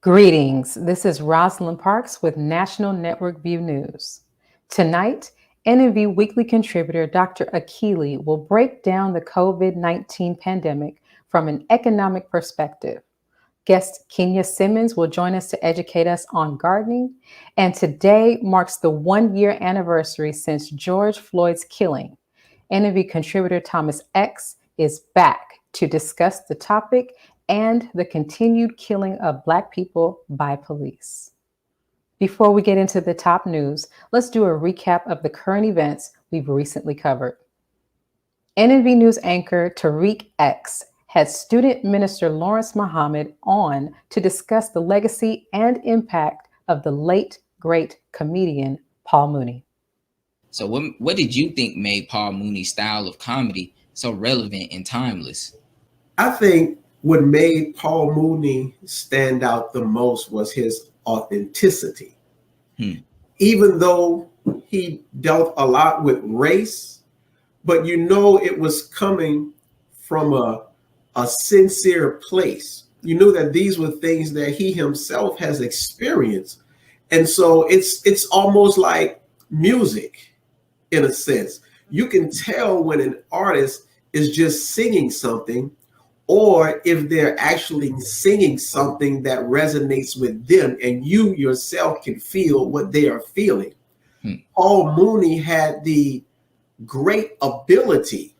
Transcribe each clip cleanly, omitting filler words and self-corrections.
Greetings. This is Rosalind Parks with National Network View News. Tonight, NNV Weekly contributor Dr. Akili will break down the COVID-19 pandemic from an economic perspective. Guest Khinya Simmons will join us to educate us on gardening. And today marks the 1-year anniversary since George Floyd's killing. NNV contributor Thomas X is back to discuss the topic and the continued killing of Black people by police. Before we get into the top news, let's do a recap of the current events we've recently covered. NNV News anchor Tariq X had student minister Lawrence Muhammad on to discuss the legacy and impact of the late, great comedian Paul Mooney. So what did you think made Paul Mooney's style of comedy so relevant and timeless? I think what made Paul Mooney stand out the most was his authenticity. Even though he dealt a lot with race, but it was coming from a sincere place. You knew that these were things that he himself has experienced. And so it's almost like music in a sense. You can tell when an artist is just singing something, or if they're actually singing something that resonates with them and you yourself can feel what they are feeling. Paul Mooney had the great ability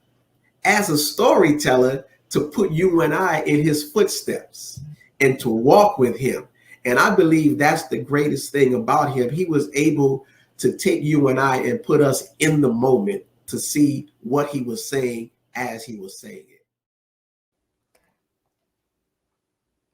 as a storyteller to put you and I in his footsteps and to walk with him. And I believe that's the greatest thing about him. He was able to take you and I and put us in the moment to see what he was saying as he was saying it.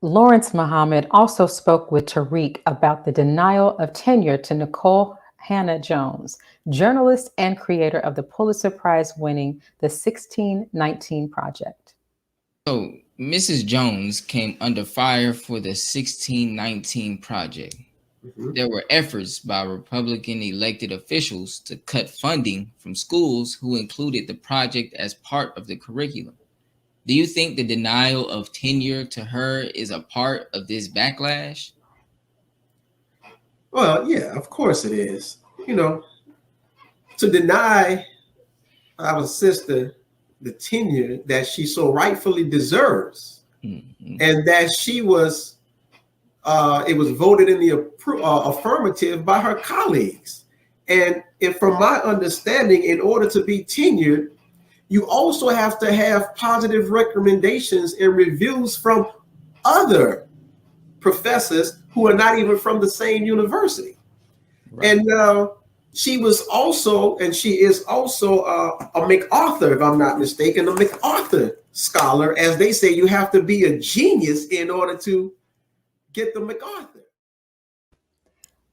Lawrence Muhammad also spoke with Tariq about the denial of tenure to Nicole Hannah Jones, journalist and creator of the Pulitzer Prize-winning The 1619 Project. So Mrs. Jones came under fire for the 1619 Project. There were efforts by Republican elected officials to cut funding from schools who included the project as part of the curriculum. Do you think the denial of tenure to her is a part of this backlash? Well, yeah, of course it is. To deny our sister the tenure that she so rightfully deserves, and that she was, it was voted in the affirmative by her colleagues. And from my understanding, in order to be tenured, you also have to have positive recommendations and reviews from other professors who are not even from the same university. Right. And she was also, and she is also a MacArthur, if I'm not mistaken, a MacArthur scholar. As they say, you have to be a genius in order to get the MacArthur.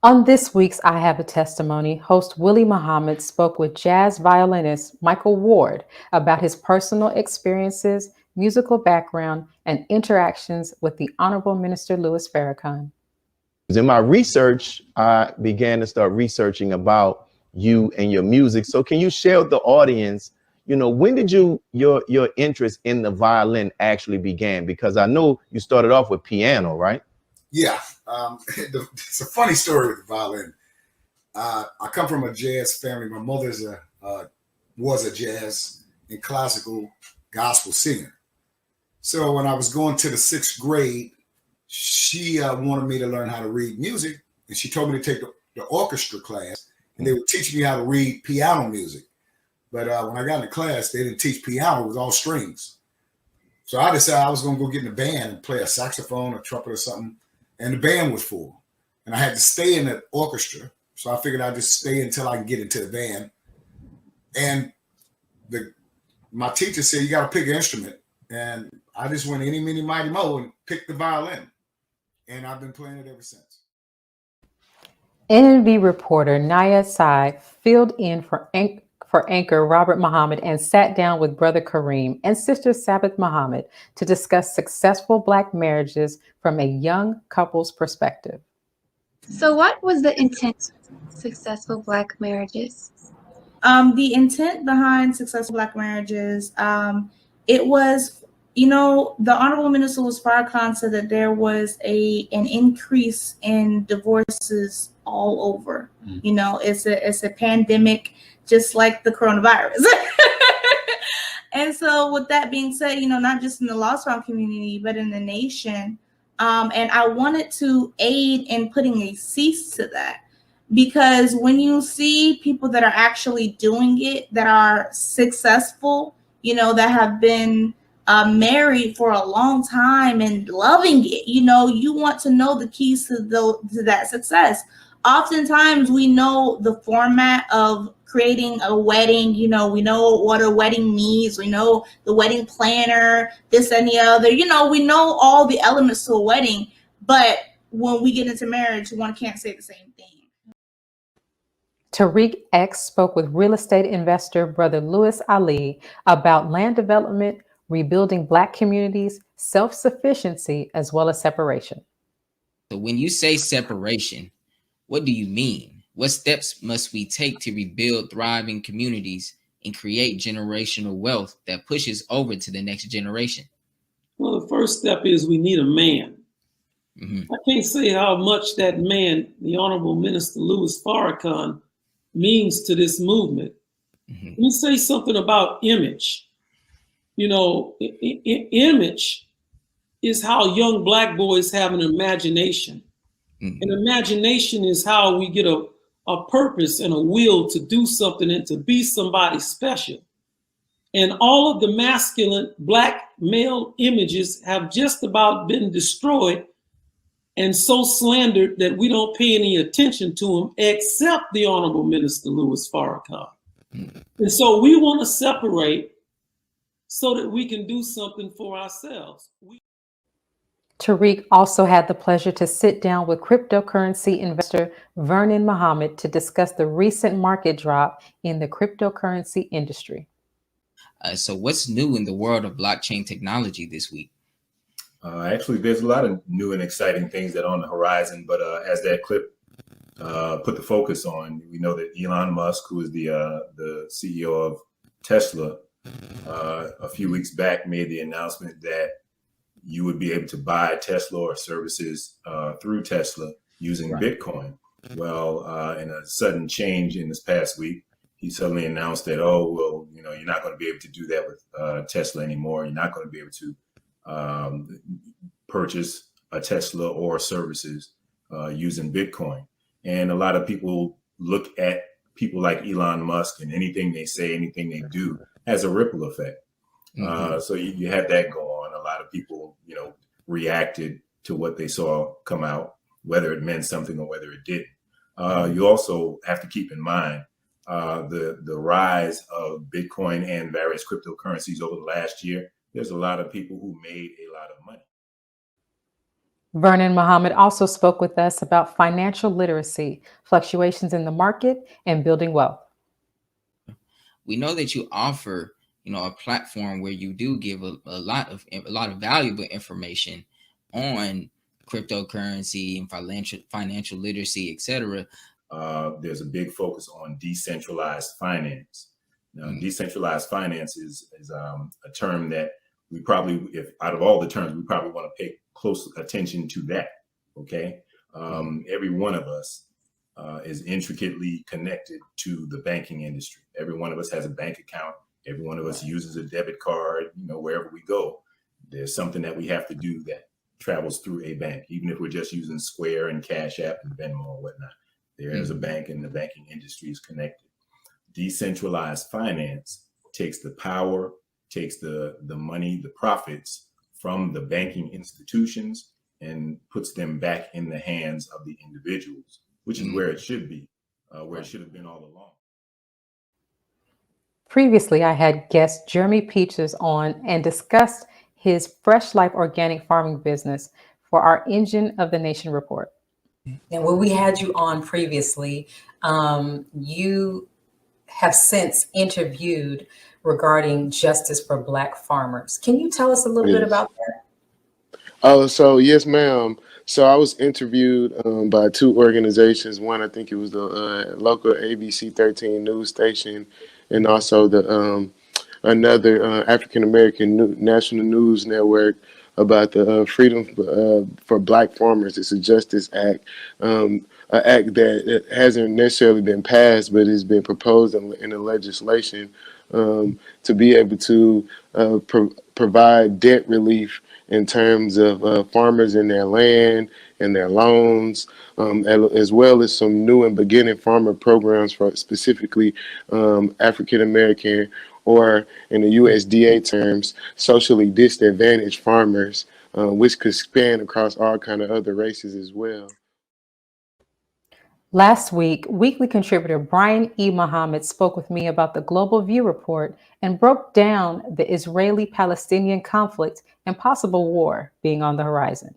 On this week's I Have a Testimony, host Willie Muhammad spoke with jazz violinist Michael Ward about his personal experiences, musical background, and interactions with the Honorable Minister Louis Farrakhan. In my research, I began to start researching about you and your music. So can you share with the audience, when did your interest in the violin actually began? Because I know you started off with piano, right? Yeah, it's a funny story with the violin. I come from a jazz family. My mother was a jazz and classical gospel singer. So when I was going to the 6th grade, she wanted me to learn how to read music, and she told me to take the orchestra class, and they would teach me how to read piano music. But when I got into class, they didn't teach piano; it was all strings. So I decided I was going to go get in the band and play a saxophone or trumpet or something. And the band was full, and I had to stay in the orchestra. So I figured I'd just stay until I can get into the band. And my teacher said, you got to pick an instrument. And I just went eeny, meeny, mighty, mo and picked the violin. And I've been playing it ever since. NNV reporter Naya Sai filled in for anchor Robert Muhammad and sat down with Brother Kareem and Sister Sabbath Muhammad to discuss successful Black marriages from a young couple's perspective. So what was the intent of successful Black marriages? The intent behind successful Black marriages, it was You know, the Honorable Minister Louis Farrakhan said that there was an increase in divorces all over. You know, it's a pandemic, just like the coronavirus. And so with that being said, you know, not just in the Lost Farm community, but in the nation, and I wanted to aid in putting a cease to that. Because when you see people that are actually doing it, that are successful, you know, that have been married for a long time and loving it, you know, you want to know the keys to that success. Oftentimes we know the format of creating a wedding, you know, we know what a wedding means, we know the wedding planner, this and the other, you know, we know all the elements to a wedding, but when we get into marriage, one can't say the same thing. Tariq X spoke with real estate investor Brother Louis Ali about land development, rebuilding Black communities, self-sufficiency, as well as separation. So when you say separation, what do you mean? What steps must we take to rebuild thriving communities and create generational wealth that pushes over to the next generation? Well, the first step is we need a man. I can't say how much that man, the Honorable Minister Louis Farrakhan, means to this movement. Let me say something about image. You know, image is how young Black boys have an imagination. And imagination is how we get a purpose and a will to do something and to be somebody special. And all of the masculine Black male images have just about been destroyed and so slandered that we don't pay any attention to them except the Honorable Minister Louis Farrakhan. And so we want to separate so that we can do something for ourselves. Tariq also had the pleasure to sit down with cryptocurrency investor Vernon Muhammad to discuss the recent market drop in the cryptocurrency industry. So what's new in the world of blockchain technology this week? Actually, there's a lot of new and exciting things that are on the horizon, but as that clip put the focus on, we know that Elon Musk, who is the CEO of Tesla, a few weeks back made the announcement that you would be able to buy Tesla or services through Tesla using Bitcoin. Well, in a sudden change in this past week, he suddenly announced that, oh, well, you know, you're not going to be able to do that with Tesla anymore. You're not going to be able to purchase a Tesla or services using Bitcoin. And a lot of people look at people like Elon Musk, and anything they say, anything they do has a ripple effect. So you had that go on. A lot of people, you know, reacted to what they saw come out, whether it meant something or whether it didn't. You also have to keep in mind the rise of Bitcoin and various cryptocurrencies over the last year. There's a lot of people who made a lot of money. Vernon Muhammad also spoke with us about financial literacy, fluctuations in the market, and building wealth. We know that you offer, you know, a platform where you do give a lot of valuable information on cryptocurrency and financial literacy, etc. There's a big focus on decentralized finance. Now, decentralized finance is a term that we probably, if out of all the terms, we probably want to pay close attention to that. Okay, every one of us is intricately connected to the banking industry. Every one of us has a bank account. Every one of us uses a debit card. You know, wherever we go, there's something that we have to do that travels through a bank. Even if we're just using Square and Cash App and Venmo and whatnot, there is a bank, and the banking industry is connected. Decentralized finance takes the power, takes the money, the profits from the banking institutions and puts them back in the hands of the individuals, which is where it should be, where it should have been all along. Previously, I had guest Jeremy Peaches on and discussed his Fresh Life organic farming business for our Engine of the Nation report. And when we had you on previously, you have since interviewed regarding justice for Black farmers. Can you tell us a little bit about that? Oh, so yes, ma'am. So I was interviewed by two organizations. One, I think it was the local ABC 13 news station, and also the another African American national news network about the Freedom for Black Farmers. It's a justice act, an act that hasn't necessarily been passed, but has been proposed in the legislation to be able to provide debt relief in terms of farmers and their land and their loans, as well as some new and beginning farmer programs for specifically African American, or in the USDA terms, socially disadvantaged farmers, which could span across all kind of other races as well. Last week, weekly contributor Brian E. Muhammad spoke with me about the Global View report and broke down the Israeli-Palestinian conflict and possible war being on the horizon.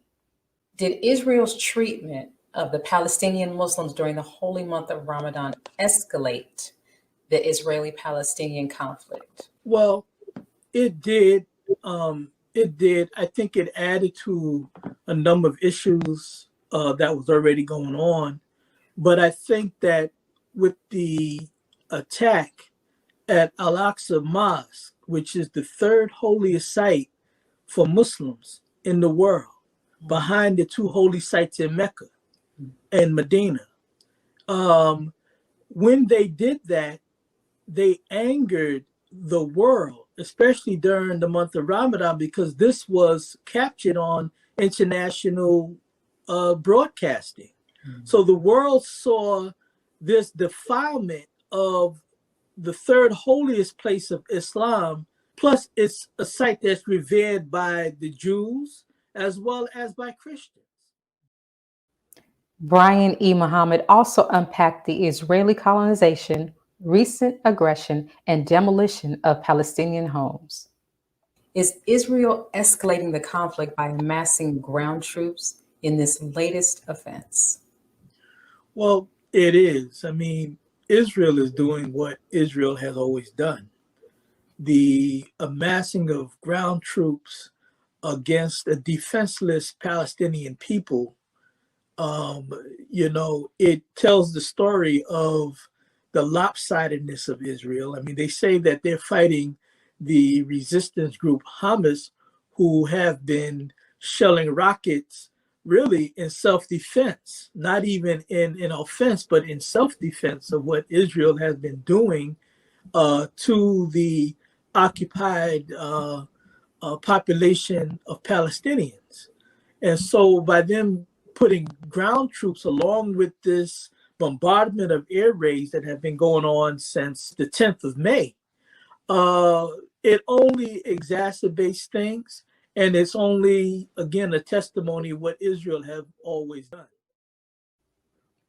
Did Israel's treatment of the Palestinian Muslims during the holy month of Ramadan escalate the Israeli-Palestinian conflict? Well, it did. It did. I think it added to a number of issues that was already going on. But I think that with the attack at Al-Aqsa Mosque, which is the third holiest site for Muslims in the world, behind the two holy sites in Mecca and Medina, when they did that, they angered the world, especially during the month of Ramadan, because this was captured on international broadcasting. So the world saw this defilement of the third holiest place of Islam, plus it's a site that's revered by the Jews as well as by Christians. Brian E. Muhammad also unpacked the Israeli colonization, recent aggression, and demolition of Palestinian homes. Is Israel escalating the conflict by amassing ground troops in this latest offense? Well, it is. I mean, Israel is doing what Israel has always done. The amassing of ground troops against a defenseless Palestinian people, it tells the story of the lopsidedness of Israel. I mean, they say that they're fighting the resistance group Hamas, who have been shelling rockets really in self-defense, not even in offense, but in self-defense of what Israel has been doing to the occupied population of Palestinians. And so by them putting ground troops along with this bombardment of air raids that have been going on since the 10th of May, it only exacerbates things. And it's only, again, a testimony of what Israel have always done.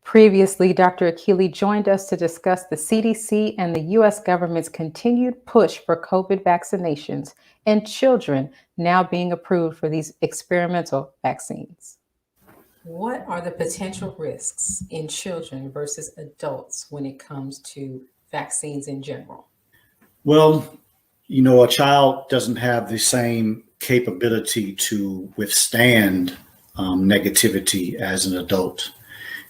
Previously, Dr. Akili joined us to discuss the CDC and the U.S. government's continued push for COVID vaccinations and children now being approved for these experimental vaccines. What are the potential risks in children versus adults when it comes to vaccines in general? Well, a child doesn't have the same capability to withstand negativity as an adult.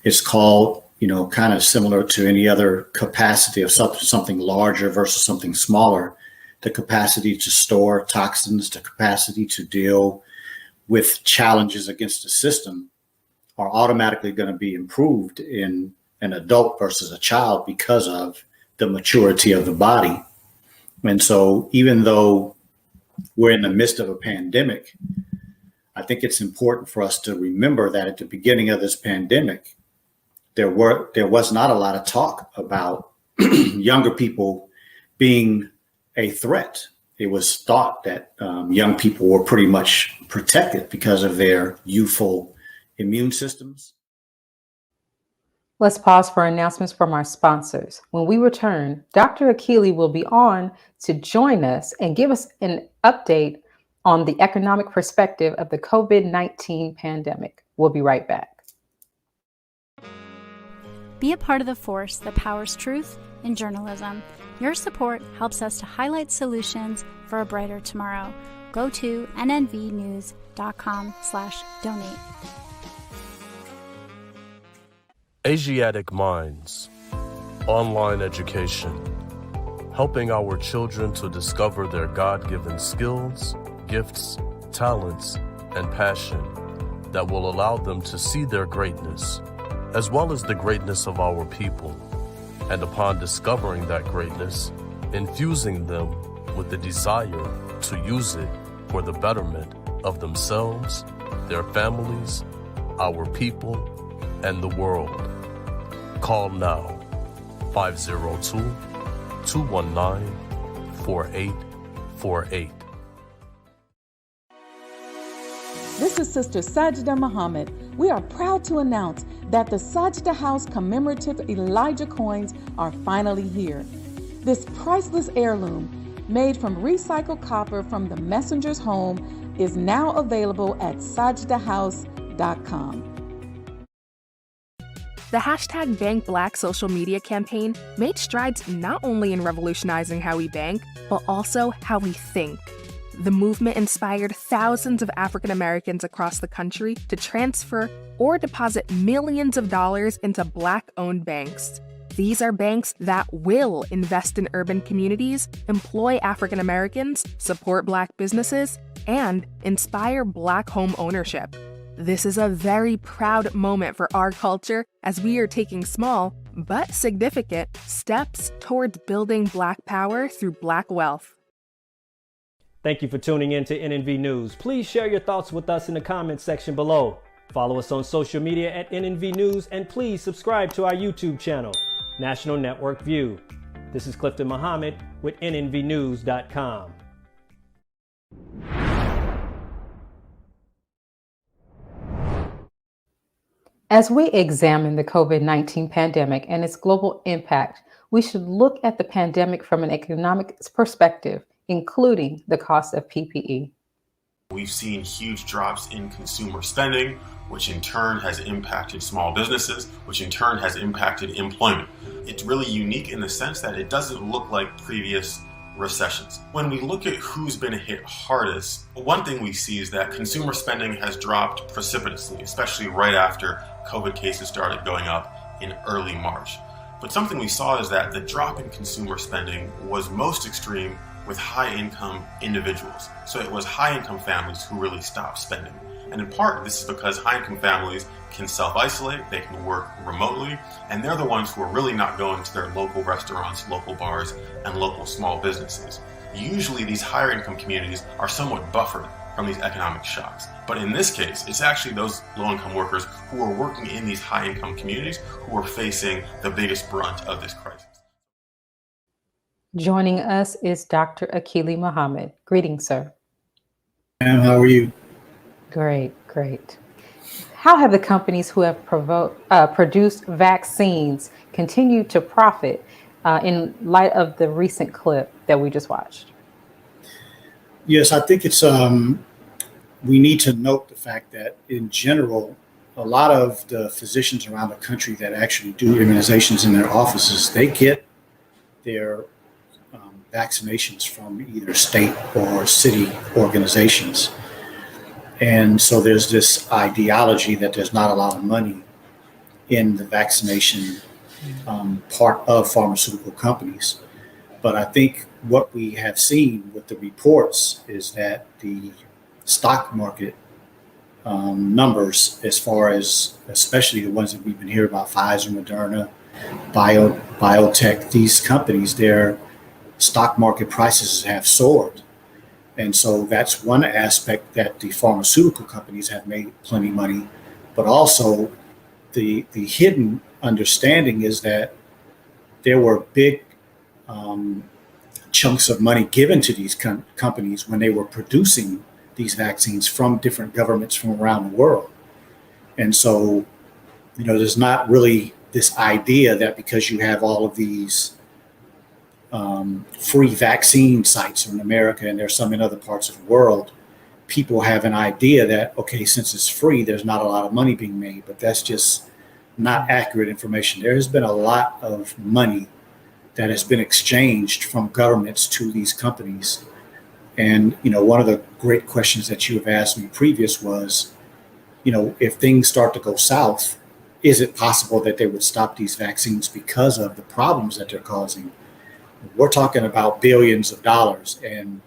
It's called, kind of similar to any other capacity of something larger versus something smaller. The capacity to store toxins, the capacity to deal with challenges against the system are automatically going to be improved in an adult versus a child because of the maturity of the body. And so even though we're in the midst of a pandemic, I think it's important for us to remember that at the beginning of this pandemic, there was not a lot of talk about younger people being a threat. It was thought that young people were pretty much protected because of their youthful immune systems. Let's pause for announcements from our sponsors. When we return, Dr. Akili will be on to join us and give us an update on the economic perspective of the COVID-19 pandemic. We'll be right back. Be a part of the force that powers truth in journalism. Your support helps us to highlight solutions for a brighter tomorrow. Go to nnvnews.com/donate. Asiatic Minds, online education, helping our children to discover their God-given skills, gifts, talents, and passion that will allow them to see their greatness, as well as the greatness of our people, and upon discovering that greatness, infusing them with the desire to use it for the betterment of themselves, their families, our people, and the world. Call now, 502-219-4848. This is Sister Sajda Muhammad. We are proud to announce that the Sajda House commemorative Elijah coins are finally here. This priceless heirloom, made from recycled copper from the messenger's home, is now available at sajdahouse.com. The hashtag #BankBlack social media campaign made strides not only in revolutionizing how we bank, but also how we think. The movement inspired thousands of African Americans across the country to transfer or deposit millions of dollars into Black-owned banks. These are banks that will invest in urban communities, employ African Americans, support Black businesses, and inspire Black home ownership. This is a very proud moment for our culture as we are taking small, but significant, steps towards building Black power through Black wealth. Thank you for tuning in to NNV News. Please share your thoughts with us in the comments section below. Follow us on social media at NNV News, and please subscribe to our YouTube channel, National Network View. This is Clifton Muhammad with NNVnews.com. As we examine the COVID-19 pandemic and its global impact, we should look at the pandemic from an economic perspective, including the cost of PPE. We've seen huge drops in consumer spending, which in turn has impacted small businesses, which in turn has impacted employment. It's really unique in the sense that it doesn't look like previous recessions. When we look at who's been hit hardest, one thing we see is that consumer spending has dropped precipitously, especially right after COVID cases started going up in early March. But something we saw is that the drop in consumer spending was most extreme with high-income individuals. So it was high-income families who really stopped spending. And in part, this is because high-income families can self-isolate, they can work remotely, and they're the ones who are really not going to their local restaurants, local bars, and local small businesses. Usually these higher-income communities are somewhat buffered from these economic shocks. But in this case, it's actually those low-income workers who are working in these high-income communities who are facing the biggest brunt of this crisis. Joining us is Dr. Akili Muhammad. Greetings, sir. Ma'am, how are you? Great, great. How have the companies who have produced vaccines continued to profit in light of the recent clip that we just watched? Yes, I think it's we need to note the fact that in general, a lot of the physicians around the country that actually do immunizations in their offices, they get their vaccinations from either state or city organizations. And so there's this ideology that there's not a lot of money in the vaccination part of pharmaceutical companies. But I think what we have seen with the reports is that the stock market numbers, as far as especially the ones that we've been hearing about, Pfizer, Moderna, biotech, these companies, their stock market prices have soared. And so that's one aspect that the pharmaceutical companies have made plenty of money, but also the hidden understanding is that there were big chunks of money given to these companies when they were producing these vaccines from different governments from around the world. And so, you know, there's not really this idea that because you have all of these free vaccine sites in America, and there's some in other parts of the world, people have an idea that, okay, since it's free, there's not a lot of money being made, but that's just not accurate information. There has been a lot of money that has been exchanged from governments to these companies. And, you know, one of the great questions that you have asked me previous was, you know, if things start to go south, is it possible that they would stop these vaccines because of the problems that they're causing? we're talking about billions of dollars, and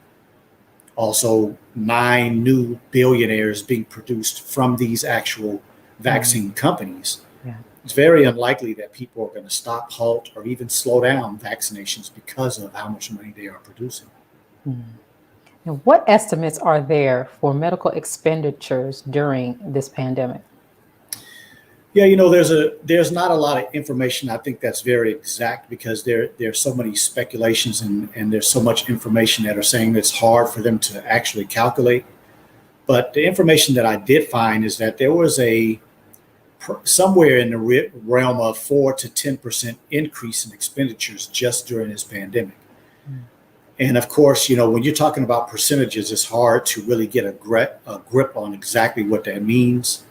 also 9 new billionaires being produced from these actual vaccine companies. Yeah. It's very unlikely that people are going to stop, halt, or even slow down vaccinations because of how much money they are producing. And what estimates are there for medical expenditures during this pandemic? Yeah, there's not a lot of information I think that's very exact, because there's so many speculations and there's so much information that are saying it's hard for them to actually calculate. But the information that I did find is that there was somewhere in the realm of 4 to 10% increase in expenditures just during this pandemic. And of course, when you're talking about percentages, it's hard to really get a grip on exactly what that means.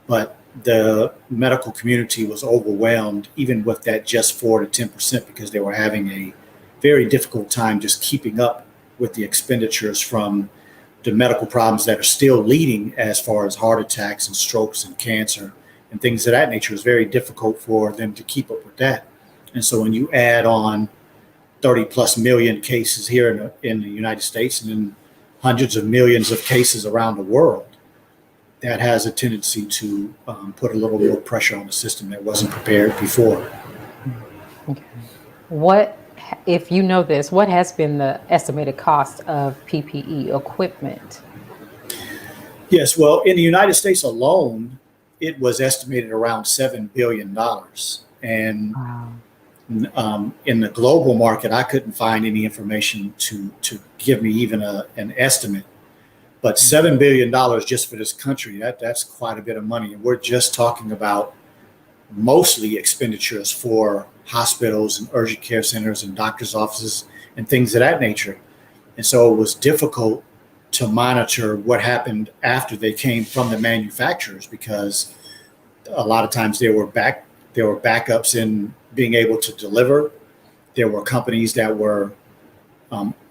But the medical community was overwhelmed, even with that just 4 to 10%, because they were having a very difficult time just keeping up with the expenditures from the medical problems that are still leading, as far as heart attacks and strokes and cancer and things of that nature. It's very difficult for them to keep up with that. And so when you add on 30 plus million cases here in the United States, and then hundreds of millions of cases around the world, that has a tendency to put a little more pressure on the system that wasn't prepared before. Okay. What, if you know this, what has been the estimated cost of PPE equipment? Yes, well, in the United States alone, it was estimated around $7 billion. And in the global market, I couldn't find any information to give me even an estimate. But $7 billion just for this country, that's quite a bit of money. And we're just talking about mostly expenditures for hospitals and urgent care centers and doctors' offices and things of that nature. And so it was difficult to monitor what happened after they came from the manufacturers, because a lot of times there were backups in being able to deliver. There were companies that were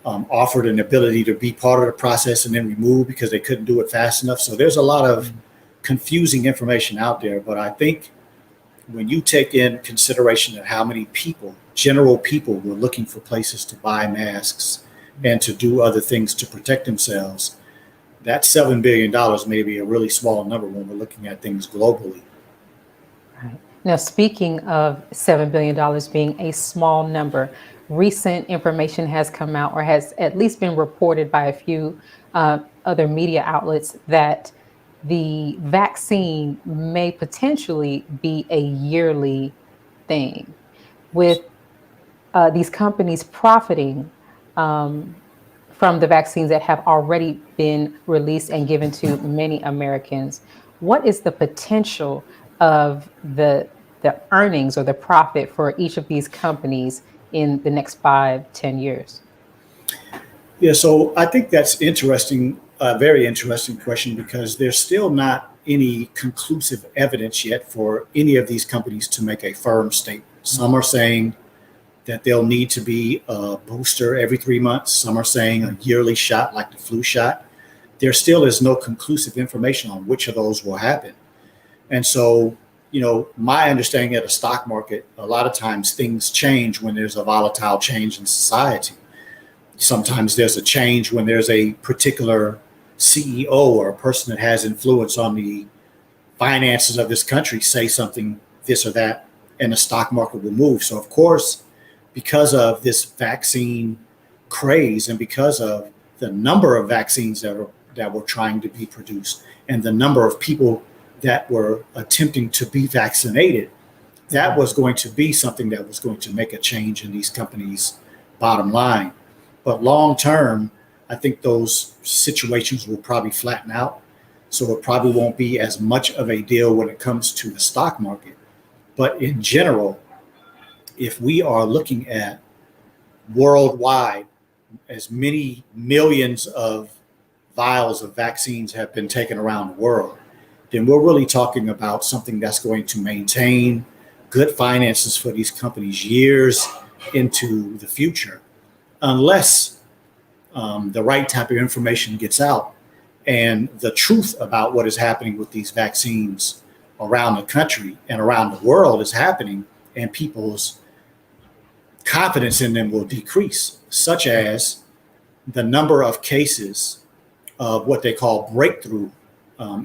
offered an ability to be part of the process and then removed because they couldn't do it fast enough. So there's a lot of confusing information out there. But I think when you take in consideration of how many people, general people, were looking for places to buy masks and to do other things to protect themselves, that $7 billion may be a really small number when we're looking at things globally. Right. Now, speaking of $7 billion being a small number, recent information has come out, or has at least been reported by a few other media outlets, that the vaccine may potentially be a yearly thing, with these companies profiting from the vaccines that have already been released and given to many Americans. What is the potential of the earnings or the profit for each of these companies in the next 5-10 years? Yeah, so I think that's interesting, a very interesting question, because there's still not any conclusive evidence yet for any of these companies to make a firm statement. Some are saying that they'll need to be a booster every 3 months. Some are saying a yearly shot like the flu shot. There still is no conclusive information on which of those will happen. And so, my understanding of the stock market, a lot of times things change when there's a volatile change in society. Sometimes there's a change when there's a particular CEO or a person that has influence on the finances of this country say something, this or that, and the stock market will move. So of course, because of this vaccine craze and because of the number of vaccines that were trying to be produced and the number of people that were attempting to be vaccinated, that was going to be something that was going to make a change in these companies' bottom line. But long term, I think those situations will probably flatten out. So it probably won't be as much of a deal when it comes to the stock market. But in general, if we are looking at worldwide, as many millions of vials of vaccines have been taken around the world, then we're really talking about something that's going to maintain good finances for these companies years into the future, unless the right type of information gets out and the truth about what is happening with these vaccines around the country and around the world is happening, and people's confidence in them will decrease, such as the number of cases of what they call breakthrough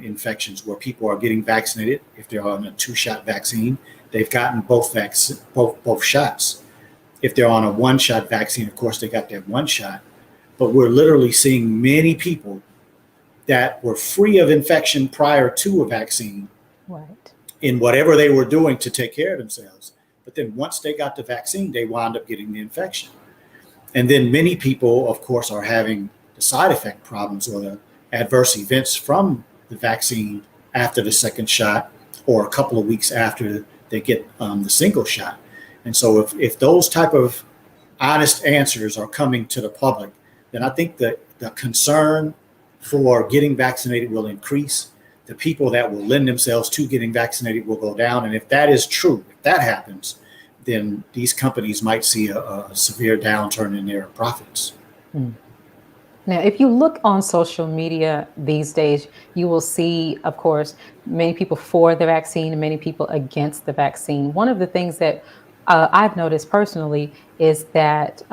infections, where people are getting vaccinated. If they're on a 2-shot vaccine, they've gotten both shots. If they're on a 1-shot vaccine, of course, they got that 1 shot. But we're literally seeing many people that were free of infection prior to a vaccine, right, in whatever they were doing to take care of themselves. But then once they got the vaccine, they wound up getting the infection. And then many people, of course, are having the side effect problems or the adverse events from the vaccine after the 2nd shot, or a couple of weeks after they get the single shot. And so if those type of honest answers are coming to the public, then I think that the concern for getting vaccinated will increase. The people that will lend themselves to getting vaccinated will go down. And if that is true, if that happens, then these companies might see a severe downturn in their profits. Now, if you look on social media these days, you will see, of course, many people for the vaccine and many people against the vaccine. One of the things that I've noticed personally is that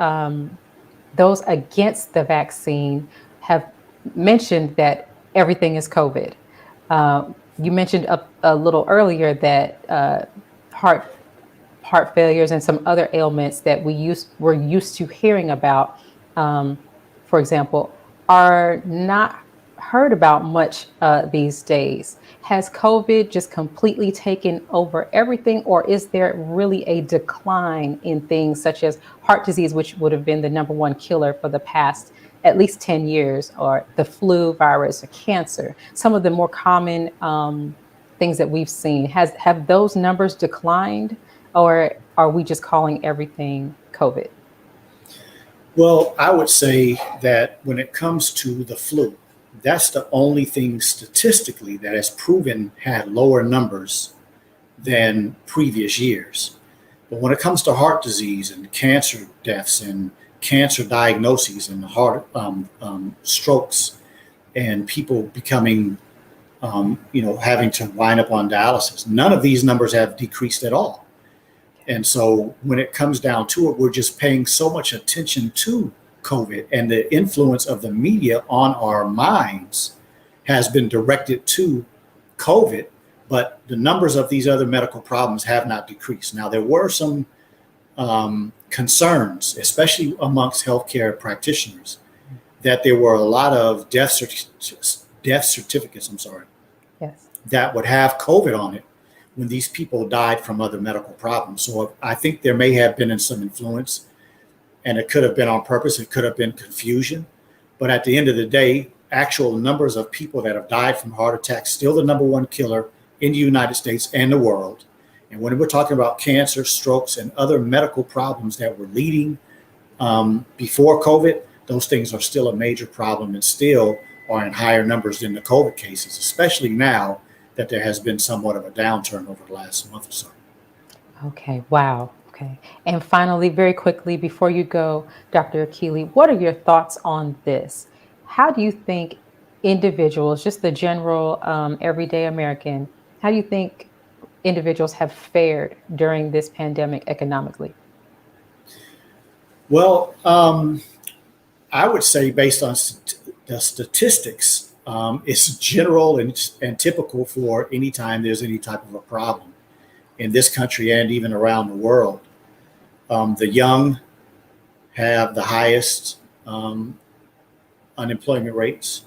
those against the vaccine have mentioned that everything is COVID. You mentioned a little earlier that heart failures and some other ailments that we're used to hearing about, for example, are not heard about much these days. Has COVID just completely taken over everything, or is there really a decline in things such as heart disease, which would have been the #1 killer for the past at least 10 years, or the flu virus, or cancer, some of the more common things that we've seen? Have those numbers declined, or are we just calling everything COVID? Well, I would say that when it comes to the flu, that's the only thing statistically that has proven had lower numbers than previous years. But when it comes to heart disease and cancer deaths and cancer diagnoses and heart strokes and people becoming, having to wind up on dialysis, none of these numbers have decreased at all. And so when it comes down to it, we're just paying so much attention to COVID, and the influence of the media on our minds has been directed to COVID, but the numbers of these other medical problems have not decreased. Now, there were some concerns, especially amongst healthcare practitioners, that there were a lot of death certificates, yes, that would have COVID on it when these people died from other medical problems. So I think there may have been some influence, and it could have been on purpose. It could have been confusion. But at the end of the day, actual numbers of people that have died from heart attacks, still the #1 killer in the United States and the world. And when we're talking about cancer, strokes, and other medical problems that were leading before COVID, those things are still a major problem and still are in higher numbers than the COVID cases, especially now that there has been somewhat of a downturn over the last month or so. Okay, wow. Okay. And finally, very quickly, before you go, Dr. Akili, what are your thoughts on this? How do you think individuals, just the general everyday American, how do you think individuals have fared during this pandemic economically? Well, I would say based on the statistics, it's general and typical for any time there's any type of a problem in this country and even around the world. The young have the highest unemployment rates.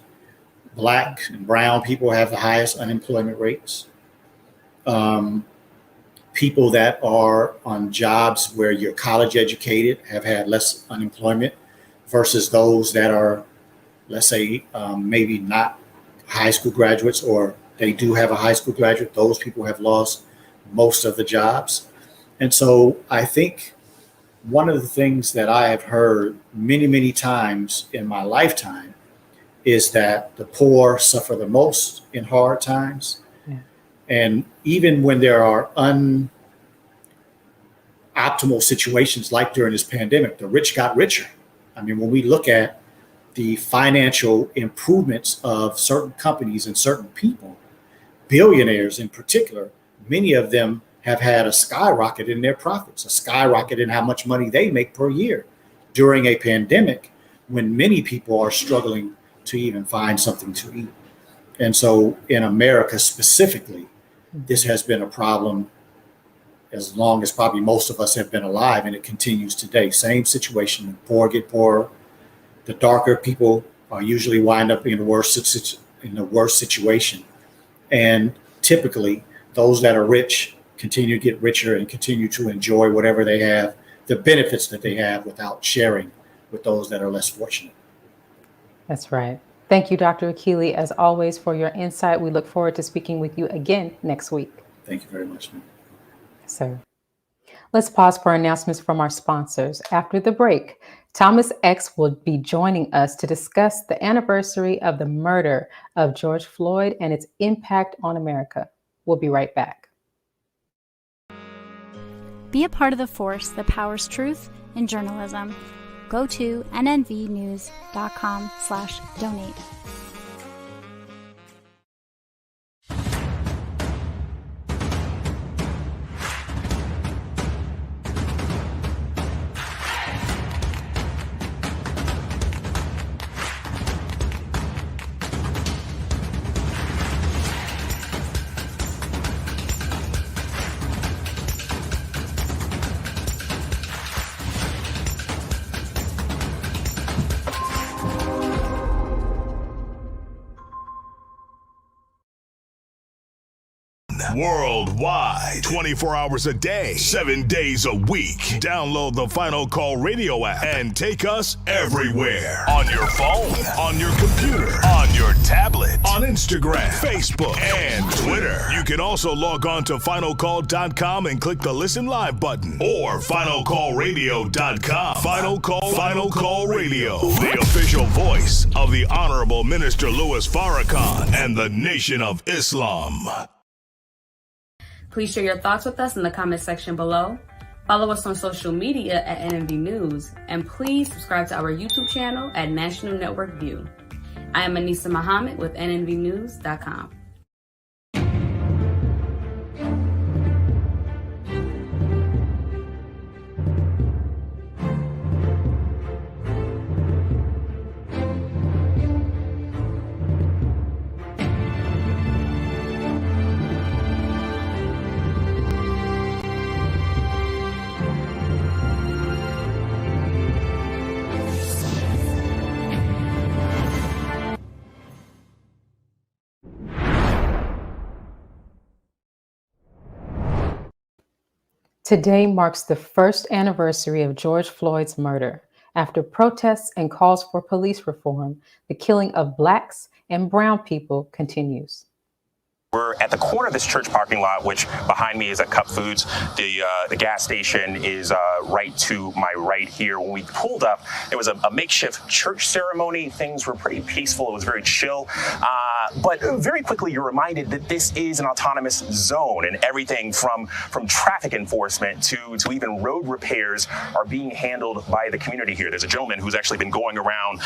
Black and brown people have the highest unemployment rates. People that are on jobs where you're college educated have had less unemployment versus those that are, let's say, maybe not high school graduates, or they do have a high school graduate. Those people have lost most of the jobs. And so I think one of the things that I have heard many, many times in my lifetime is that the poor suffer the most in hard times. Yeah. And even when there are optimal situations like during this pandemic, the rich got richer. I mean, when we look at the financial improvements of certain companies and certain people, billionaires in particular, many of them have had a skyrocket in their profits, a skyrocket in how much money they make per year during a pandemic when many people are struggling to even find something to eat. And so in America specifically, this has been a problem as long as probably most of us have been alive, and it continues today. Same situation, the poor get poorer. The darker people are usually wind up in the worst situation. And typically those that are rich continue to get richer and continue to enjoy whatever they have, the benefits that they have, without sharing with those that are less fortunate. That's right. Thank you, Dr. Akili, as always, for your insight. We look forward to speaking with you again next week. Thank you very much, ma'am. Yes, sir. Let's pause for announcements from our sponsors. After the break, Thomas X will be joining us to discuss the anniversary of the murder of George Floyd and its impact on America. We'll be right back. Be a part of the force that powers truth in journalism. Go to nnvnews.com/donate. Worldwide, 24 hours a day, 7 days a week. Download the Final Call Radio app and take us everywhere. On your phone, on your computer, on your tablet, on Instagram, Facebook, and Twitter. You can also log on to finalcall.com and click the Listen Live button, or finalcallradio.com. Final Call Radio, the official voice of the Honorable Minister Louis Farrakhan and the Nation of Islam. Please share your thoughts with us in the comment section below. Follow us on social media at NNV News, and please subscribe to our YouTube channel at National Network View. I am Anissa Muhammad with nnvnews.com. Today marks the first anniversary of George Floyd's murder. After protests and calls for police reform, the killing of Blacks and brown people continues. We're at the corner of this church parking lot, which behind me is at Cup Foods. The gas station is right to my right here. When we pulled up, it was a makeshift church ceremony. Things were pretty peaceful. It was very chill. But very quickly, you're reminded that this is an autonomous zone, and everything from traffic enforcement to even road repairs are being handled by the community here. There's a gentleman who's actually been going around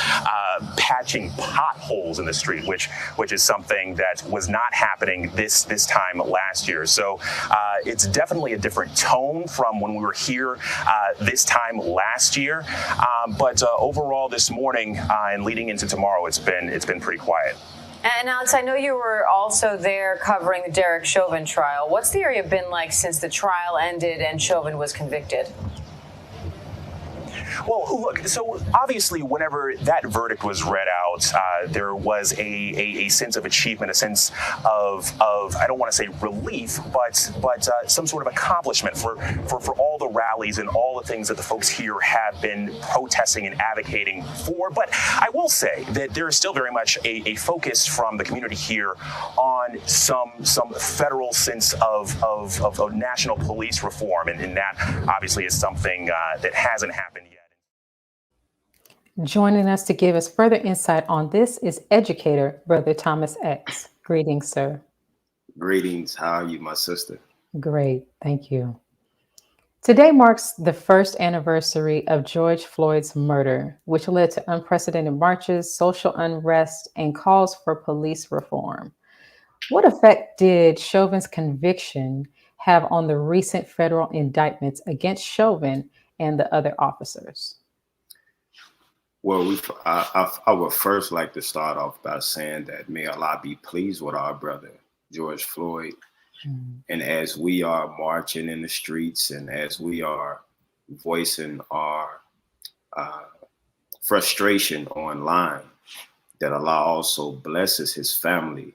patching potholes in the street, which is something that was not happening this time last year. So it's definitely a different tone from when we were here this time last year. But overall, this morning and leading into tomorrow, it's been pretty quiet. And Alex, I know you were also there covering the Derek Chauvin trial. What's the area been like since the trial ended and Chauvin was convicted? Well, look, so obviously whenever that verdict was read out, there was a sense of achievement, a sense of I don't want to say relief, but some sort of accomplishment for all the rallies and all the things that the folks here have been protesting and advocating for. But I will say that there is still very much a focus from the community here on some federal sense of national police reform, and that obviously is something that hasn't happened yet. Joining us to give us further insight on this is educator, Brother Thomas X. Greetings, sir. Greetings. How are you, my sister? Great. Thank you. Today marks the first anniversary of George Floyd's murder, which led to unprecedented marches, social unrest, and calls for police reform. What effect did Chauvin's conviction have on the recent federal indictments against Chauvin and the other officers? Well, I would first like to start off by saying that may Allah be pleased with our brother, George Floyd. And as we are marching in the streets and as we are voicing our frustration online, that Allah also blesses his family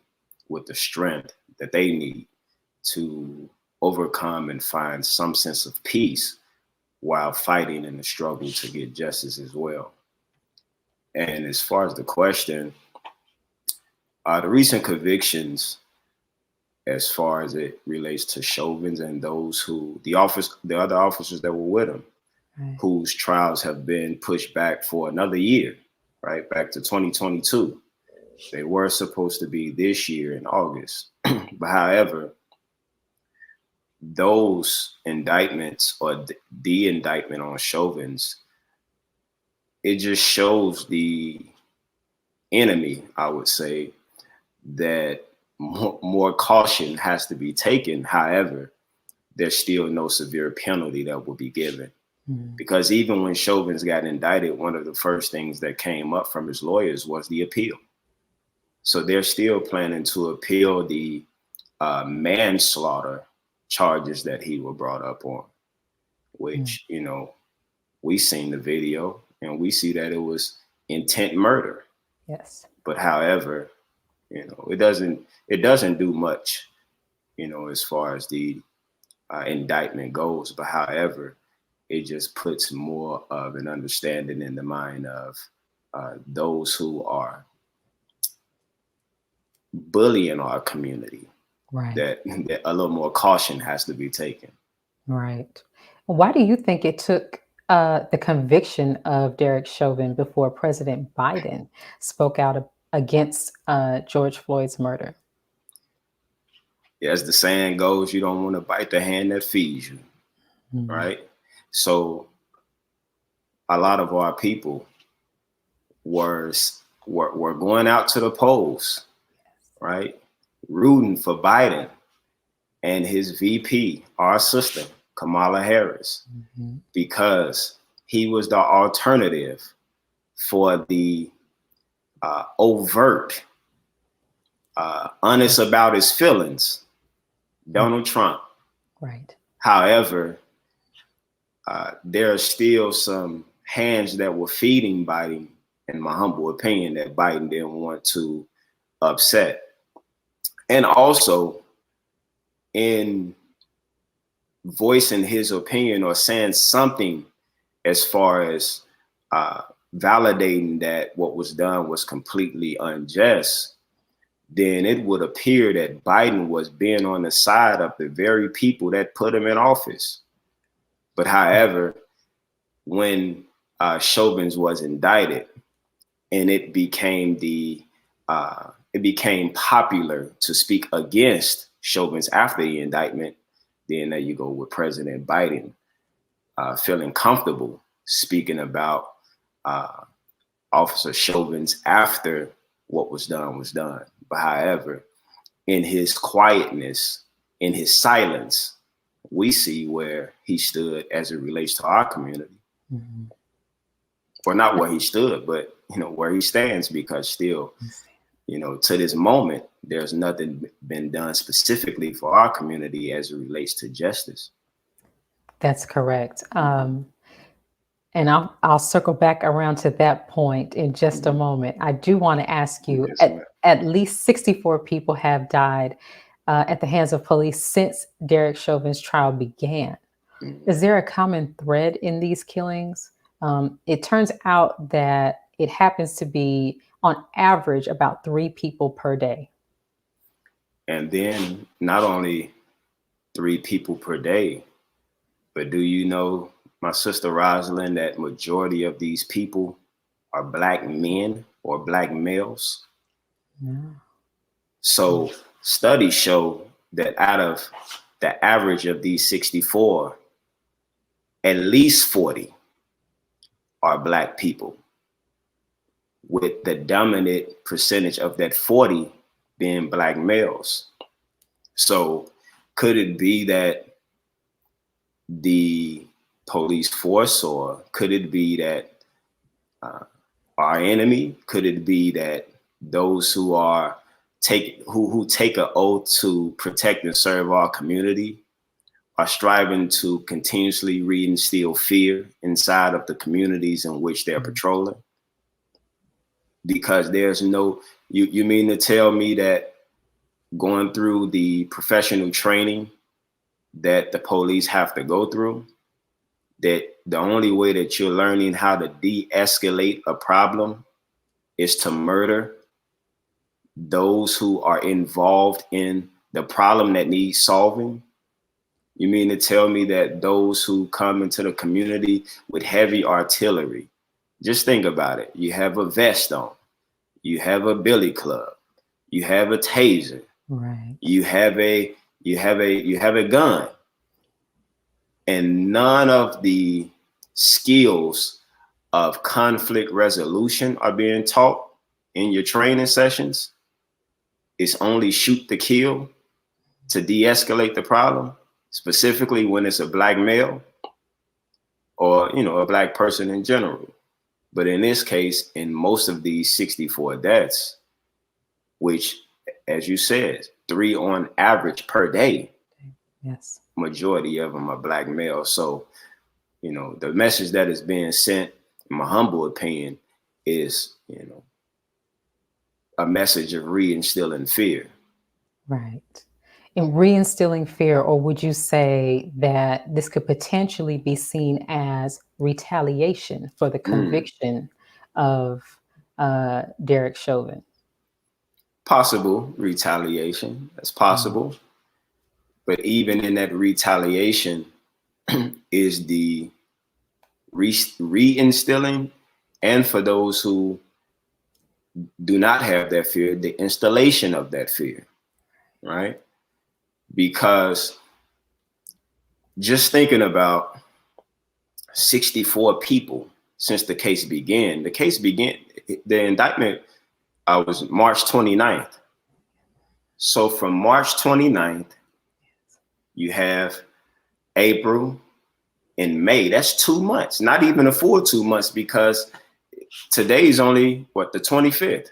with the strength that they need to overcome and find some sense of peace while fighting in the struggle to get justice as well. And as far as the question, the recent convictions, as far as it relates to Chauvin and those who, the other officers that were with him, whose trials have been pushed back for another year, right, back to 2022. They were supposed to be this year in August. But however, those indictments or the indictment on Chauvin's, it just shows the enemy, I would say, that more caution has to be taken. However, there's still no severe penalty that will be given. Because even when Chauvin's got indicted, one of the first things that came up from his lawyers was the appeal. So they're still planning to appeal the manslaughter charges that he was brought up on, which, you know, we seen the video and we see that it was intent murder. Yes. But however, you know, it doesn't do much, you know, as far as the indictment goes. But however, it just puts more of an understanding in the mind of those who are bullying our community. Right. That a little more caution has to be taken. Right. Why do you think it took the conviction of Derek Chauvin before President Biden spoke out against George Floyd's murder? As the saying goes, you don't want to bite the hand that feeds you, right? So a lot of our people were going out to the polls, right? Rooting for Biden and his VP, our sister, Kamala Harris, because he was the alternative for the overt, honest about his feelings, Donald Trump. Right. However, there are still some hands that were feeding Biden, in my humble opinion, that Biden didn't want to upset. And also in voicing his opinion or saying something as far as validating that what was done was completely unjust, then it would appear that Biden was being on the side of the very people that put him in office. But however, when Chauvin's was indicted and it became popular to speak against Chauvin's after the indictment, then there you go with President Biden feeling comfortable speaking about Officer Chauvin's after what was done was done. But however, in his quietness, in his silence, we see where he stood as it relates to our community. Or not where he stood, but you know where he stands, because still, you know, to this moment, there's nothing been done specifically for our community as it relates to justice. That's correct. And I'll circle back around to that point in just a moment. I do want to ask you, at least 64 people have died at the hands of police since Derek Chauvin's trial began. Is there a common thread in these killings? It turns out that it happens to be, on average, about 3 people per day. And then not only 3 people per day, but do you know, my sister Rosalind, that majority of these people are Black men or Black males? So studies show that out of the average of these 64, at least 40 are Black people, with the dominant percentage of that 40 being Black males. So Could it be that the police force, or could it be that our enemy? Could it be that those who take an oath to protect and serve our community are striving to continuously reinstill fear inside of the communities in which they're patrolling? Because there's no, you mean to tell me that going through the professional training that the police have to go through, that the only way that you're learning how to de-escalate a problem is to murder those who are involved in the problem that needs solving? You mean to tell me that those who come into the community with heavy artillery, just think about it. You have a vest on, you have a billy club, you have a taser, right? You have a gun, and none of the skills of conflict resolution are being taught in your training sessions. It's only shoot to kill to de-escalate the problem, specifically when it's a Black male or, a Black person in general. But in this case, in most of these 64 deaths, which, as you said, 3 on average per day, yes, majority of them are Black males. So, the message that is being sent, in my humble opinion, is, a message of reinstilling fear. Right. And reinstilling fear, or would you say that this could potentially be seen as retaliation for the conviction of Derek Chauvin? Possible retaliation, that's possible. But even in that retaliation is the reinstilling, and for those who do not have that fear, the installation of that fear, right? Because just thinking about 64 people since the case began, the indictment was March 29th. So from March 29th, you have April and May. That's 2 months, not even a full 2 months, because today's only the 25th.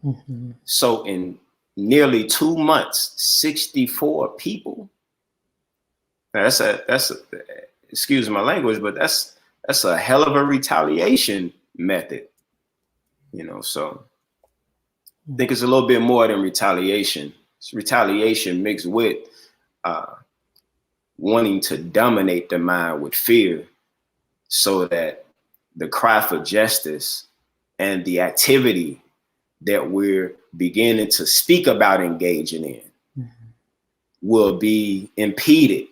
Mm-hmm. So in nearly 2 months, 64 people. Now that's excuse my language, but that's a hell of a retaliation method. So I think it's a little bit more than retaliation. It's retaliation mixed with wanting to dominate the mind with fear, so that the cry for justice and the activity that we're beginning to speak about engaging in will be impeded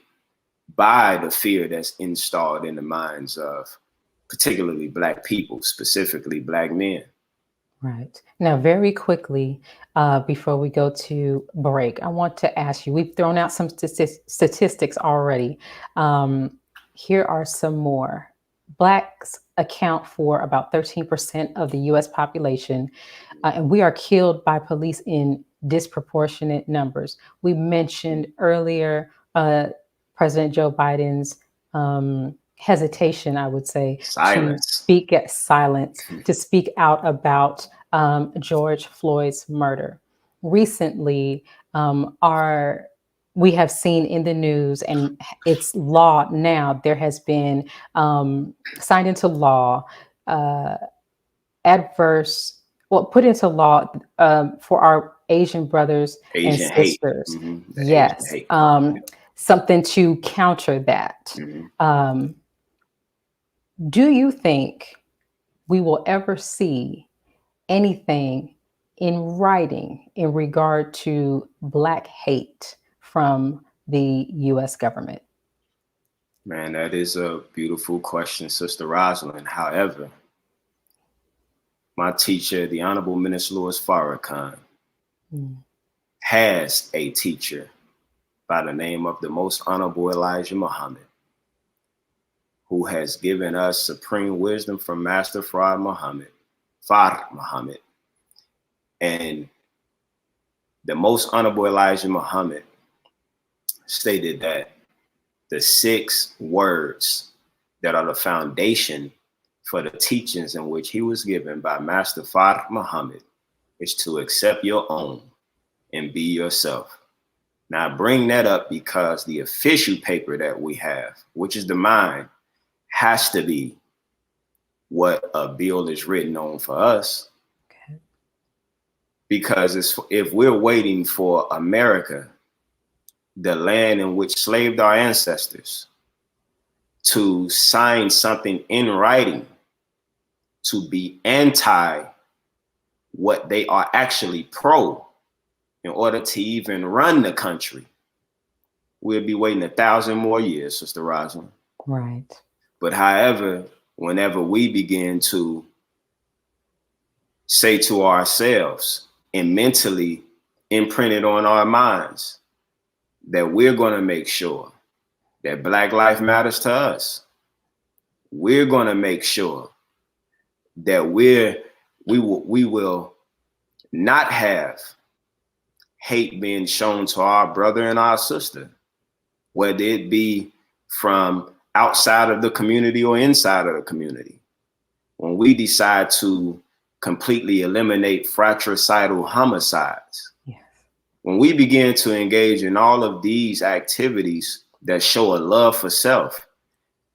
by the fear that's installed in the minds of particularly Black people, specifically Black men. Right. Now, very quickly, before we go to break, I want to ask you, we've thrown out some statistics already. Here are some more. Blacks account for about 13% of the US population, and we are killed by police in disproportionate numbers. We mentioned earlier President Joe Biden's hesitation, I would say, to speak out about George Floyd's murder. Recently, we have seen in the news, and it's law now, there has been signed into law, put into law for our Asian brothers and sisters. Mm-hmm. Yes. Something to counter that. Mm-hmm. Do you think we will ever see anything in writing in regard to Black hate from the US government? Man, that is a beautiful question, Sister Rosalind. However, my teacher, the Honorable Minister Louis Farrakhan, has a teacher by the name of the Most Honorable Elijah Muhammad, who has given us supreme wisdom from Master Fard Muhammad. And the Most Honorable Elijah Muhammad stated that the 6 words that are the foundation for the teachings in which he was given by Master Fard Muhammad is to accept your own and be yourself. Now, I bring that up because the official paper that we have, which is the mind, has to be what a bill is written on for us. Okay. Because if we're waiting for America, the land in which slaved our ancestors, to sign something in writing to be anti what they are actually pro in order to even run the country, we'll be waiting 1,000 more years, Sister Rosalind. Right. But however, whenever we begin to say to ourselves and mentally imprint it on our minds that we're going to make sure that Black life matters to us, we're going to make sure that we will not have hate being shown to our brother and our sister, whether it be from outside of the community or inside of the community. When we decide to completely eliminate fratricidal homicides, when we begin to engage in all of these activities that show a love for self,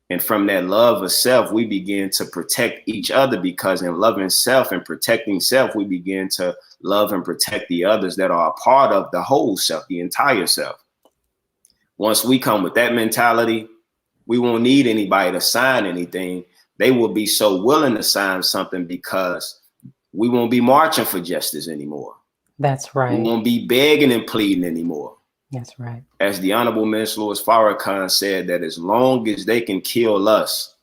and from that love of self, we begin to protect each other, because in loving self and protecting self, we begin to love and protect the others that are a part of the whole self, the entire self. Once we come with that mentality, we won't need anybody to sign anything. They will be so willing to sign something because we won't be marching for justice anymore. That's right. We won't be begging and pleading anymore. That's right. As the Honorable Minister Louis Farrakhan said, that as long as they can kill us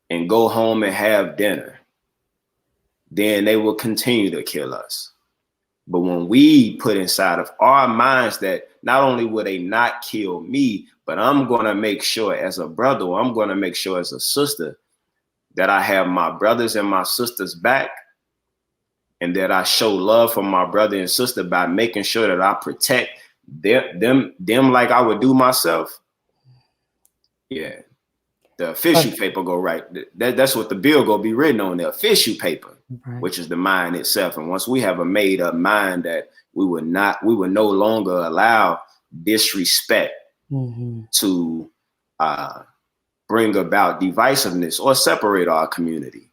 and go home and have dinner, then they will continue to kill us. But when we put inside of our minds that not only will they not kill me, but I'm going to make sure as a brother, or I'm going to make sure as a sister, that I have my brothers and my sisters back, and that I show love for my brother and sister by making sure that I protect them like I would do myself. Yeah, the official paper go right. That's what the bill go be written on, the official paper, right, which is the mind itself. And once we have a made up mind that we would no longer allow disrespect to bring about divisiveness or separate our community.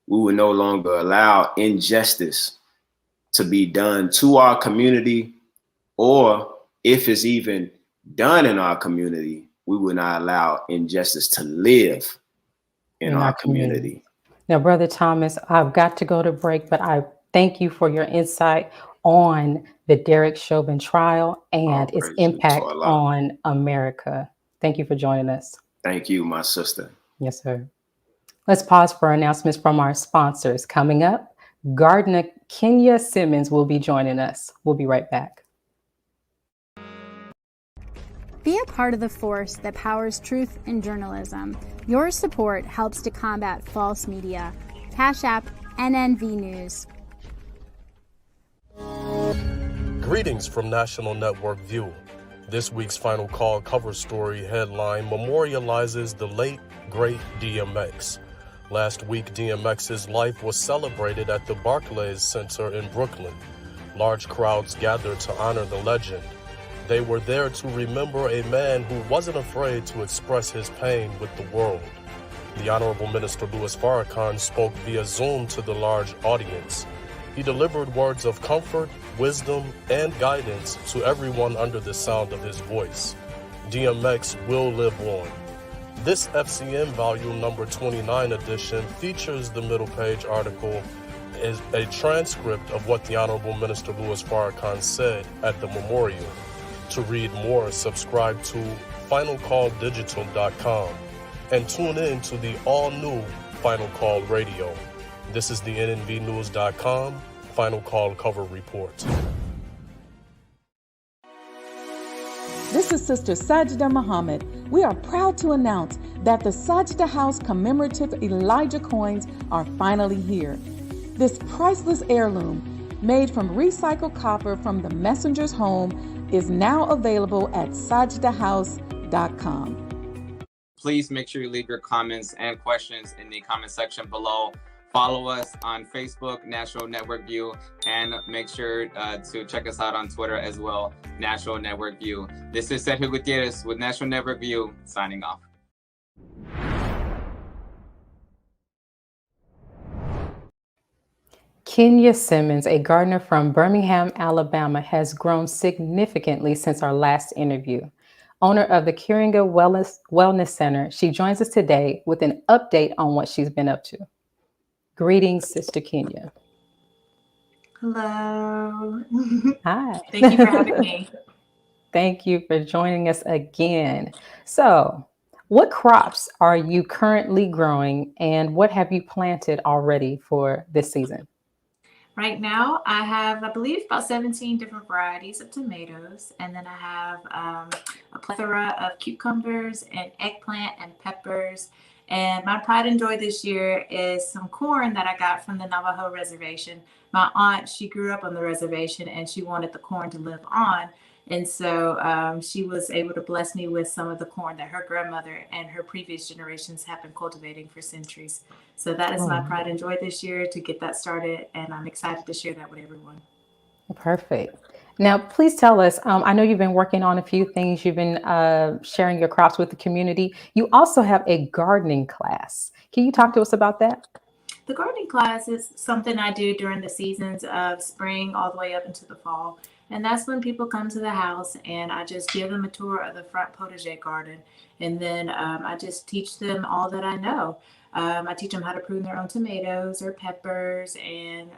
We would no longer allow injustice to be done to our community, or if it's even done in our community, we would not allow injustice to live in our community. Now, Brother Thomas, I've got to go to break, but I thank you for your insight on the Derek Chauvin trial and its impact on America. Thank you for joining us. Thank you, my sister. Yes, sir. Let's pause for announcements from our sponsors. Coming up, gardener Khinya Simmons will be joining us. We'll be right back. Be a part of the force that powers truth in journalism. Your support helps to combat false media. Cash App NNV News. Greetings from National Network View. This week's Final Call cover story headline memorializes the late, great DMX. Last week, DMX's life was celebrated at the Barclays Center in Brooklyn. Large crowds gathered to honor the legend. They were there to remember a man who wasn't afraid to express his pain with the world. The Honorable Minister Louis Farrakhan spoke via Zoom to the large audience. He delivered words of comfort, wisdom, and guidance to everyone under the sound of his voice. DMX will live on. This FCM volume number 29 edition features the middle page article is a transcript of what the Honorable Minister Louis Farrakhan said at the memorial. To read more, subscribe to finalcalldigital.com and tune in to the all-new Final Call Radio. This is the nnvnews.com Final Call cover report. This is Sister Sajda Muhammad. We are proud to announce that the Sajda House commemorative Elijah coins are finally here. This priceless heirloom, made from recycled copper from the messenger's home, is now available at sajdahouse.com. Please make sure you leave your comments and questions in the comment section below. Follow us on Facebook, National Network View, and make sure to check us out on Twitter as well, National Network View. This is Sergio Gutierrez with National Network View, signing off. Khinya Simmons, a gardener from Birmingham, Alabama, has grown significantly since our last interview. Owner of the Khinya Wellness Center, she joins us today with an update on what she's been up to. Greetings, Sister Khinya. Hello. Hi. Thank you for having me. Thank you for joining us again. So, what crops are you currently growing and what have you planted already for this season? Right now, I have, I believe, about 17 different varieties of tomatoes. And then I have a plethora of cucumbers and eggplant and peppers. And my pride and joy this year is some corn that I got from the Navajo reservation. My aunt, she grew up on the reservation and she wanted the corn to live on. And so she was able to bless me with some of the corn that her grandmother and her previous generations have been cultivating for centuries. So that is my pride and joy this year to get that started. And I'm excited to share that with everyone. Perfect. Now, please tell us, I know you've been working on a few things. You've been sharing your crops with the community. You also have a gardening class. Can you talk to us about that? The gardening class is something I do during the seasons of spring all the way up into the fall. And that's when people come to the house and I just give them a tour of the front potager garden. And then I just teach them all that I know. I teach them how to prune their own tomatoes or peppers and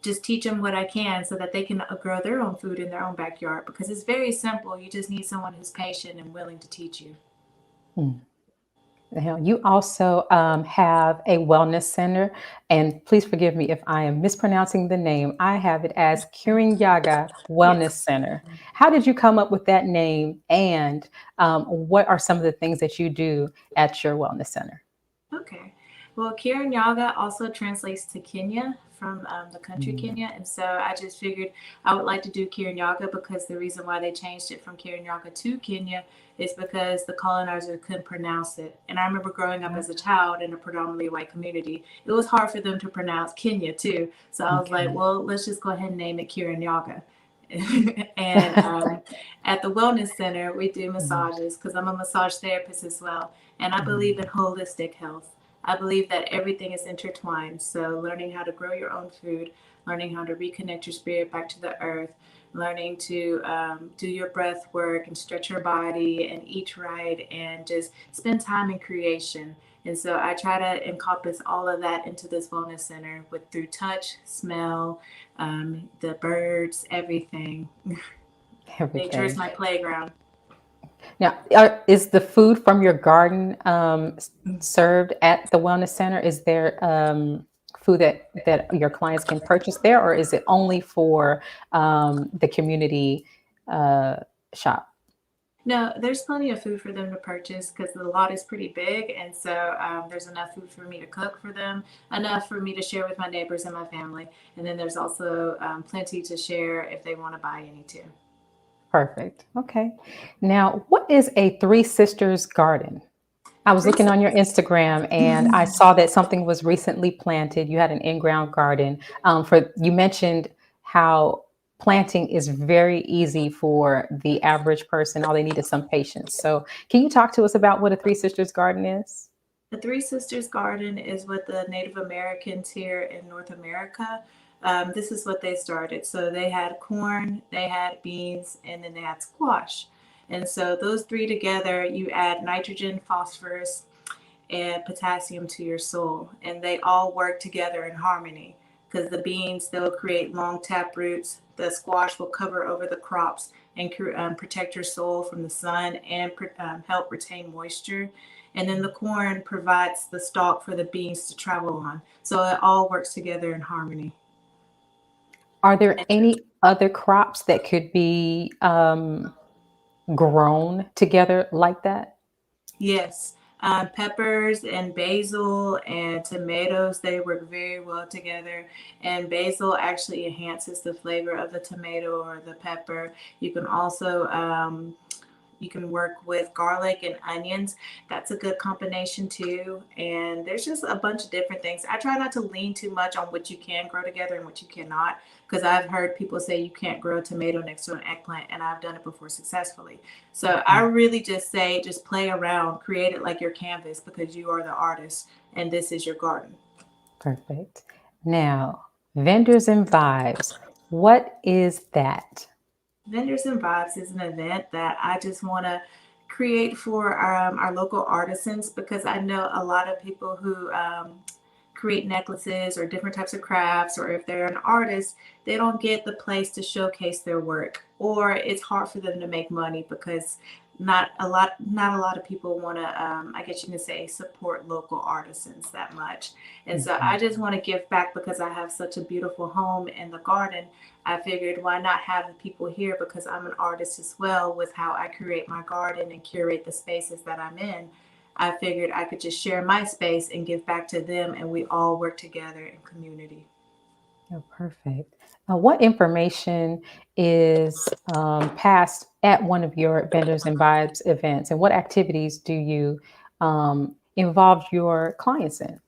just teach them what I can so that they can grow their own food in their own backyard, because it's very simple. You just need someone who's patient and willing to teach you. Now, you also have a wellness center, and please forgive me if I am mispronouncing the name. I have it as Khinya Wellness Center. How did you come up with that name, and what are some of the things that you do at your wellness center? Okay. Well, Khinya also translates to Kenya from the country Kenya. And so I just figured I would like to do Khinya because the reason why they changed it from Khinya to Kenya is because the colonizer couldn't pronounce it. And I remember growing up as a child in a predominantly white community. It was hard for them to pronounce Kenya too. So I was like, well, let's just go ahead and name it Khinya. And at the wellness center, we do massages because I'm a massage therapist as well. And I believe in holistic health. I believe that everything is intertwined. So learning how to grow your own food, learning how to reconnect your spirit back to the earth, learning to do your breath work and stretch your body and eat right and just spend time in creation. And so I try to encompass all of that into this wellness center through touch, smell, the birds, everything. Nature is my playground. Now, is the food from your garden served at the wellness center? Is there food that your clients can purchase there, or is it only for the community shop? No, there's plenty of food for them to purchase because the lot is pretty big. And so there's enough food for me to cook for them, enough for me to share with my neighbors and my family. And then there's also plenty to share if they want to buy any too. Perfect. Okay. Now, what is a Three Sisters garden? I was looking on your Instagram and I saw that something was recently planted. You had an in-ground garden. You mentioned how planting is very easy for the average person. All they need is some patience. So can you talk to us about what a Three Sisters garden is? The Three Sisters garden is what the Native Americans here in North America, this is what they started. So they had corn, they had beans, and then they had squash. And so those three together, you add nitrogen, phosphorus, and potassium to your soil. And they all work together in harmony because the beans, they'll create long tap roots. The squash will cover over the crops and protect your soil from the sun and help retain moisture. And then the corn provides the stalk for the beans to travel on. So it all works together in harmony. Are there any other crops that could be grown together like that? Yes. Peppers and basil and tomatoes, they work very well together. And basil actually enhances the flavor of the tomato or the pepper. You can also you can work with garlic and onions. That's a good combination too. And there's just a bunch of different things. I try not to lean too much on what you can grow together and what you cannot, because I've heard people say you can't grow a tomato next to an eggplant, and I've done it before successfully. So I really just say, just play around, create it like your canvas, because you are the artist and this is your garden. Perfect. Now, Vendors and Vibes. What is that? Vendors and Vibes is an event that I just want to create for our local artisans, because I know a lot of people who create necklaces or different types of crafts, or if they're an artist, they don't get the place to showcase their work, or it's hard for them to make money because not a lot of people want to, I guess you can say, support local artisans that much. And so I just want to give back, because I have such a beautiful home in the garden. I figured, why not have the people here, because I'm an artist as well with how I create my garden and curate the spaces that I'm in. I figured I could just share my space and give back to them, and we all work together in community. Oh, perfect. What information is passed at one of your Vendors and Vibes events, and what activities do you involve your clients in?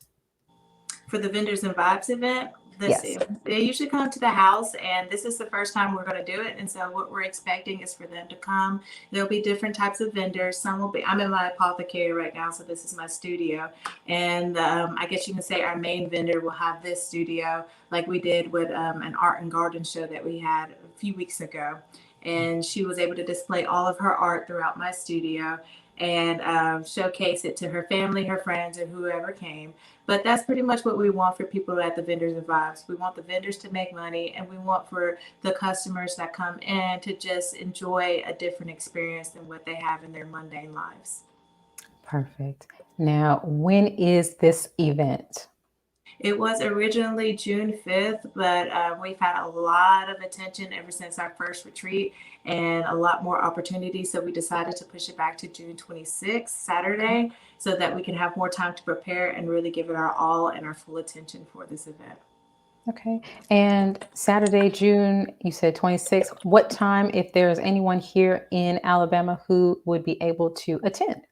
For the Vendors and Vibes event, let's see. They usually come to the house, and this is the first time we're going to do it. And so what we're expecting is for them to come. There'll be different types of vendors. Some will be, I'm in my apothecary right now, so this is my studio. And I guess you can say our main vendor will have this studio, like we did with an art and garden show that we had a few weeks ago. And she was able to display all of her art throughout my studio and showcase it to her family, her friends, and whoever came. But that's pretty much what we want for people at the Vendors and Vibes. We want the vendors to make money, and we want for the customers that come in to just enjoy a different experience than what they have in their mundane lives. Perfect. Now, when is this event? It was originally June 5th, but we've had a lot of attention ever since our first retreat and a lot more opportunities. So we decided to push it back to June 26th, Saturday, so that we can have more time to prepare and really give it our all and our full attention for this event. Okay. And Saturday, June, you said 26th. What time, if there's anyone here in Alabama who would be able to attend?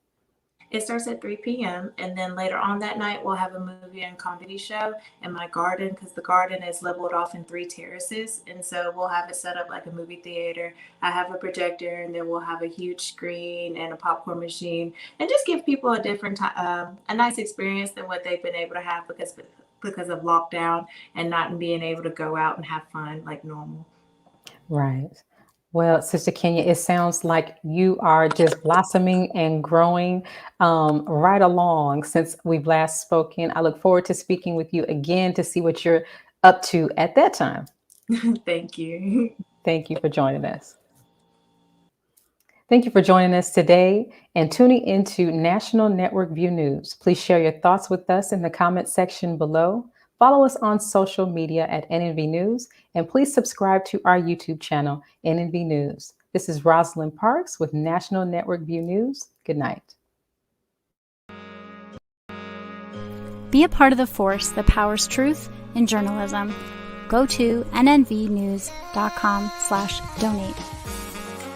It starts at 3 p.m. and then later on that night, we'll have a movie and comedy show in my garden, because the garden is leveled off in 3 terraces. And so we'll have it set up like a movie theater. I have a projector, and then we'll have a huge screen and a popcorn machine, and just give people a different, a nice experience than what they've been able to have because of lockdown and not being able to go out and have fun like normal. Right. Well, Sister Khinya, it sounds like you are just blossoming and growing right along since we've last spoken. I look forward to speaking with you again to see what you're up to at that time. Thank you. Thank you for joining us. Thank you for joining us today and tuning into National Network View News. Please share your thoughts with us in the comment section below. Follow us on social media at NNV News, and please subscribe to our YouTube channel, NNV News. This is Rosalind Parks with National Network View News. Good night. Be a part of the force that powers truth in journalism. Go to nnvnews.com/donate.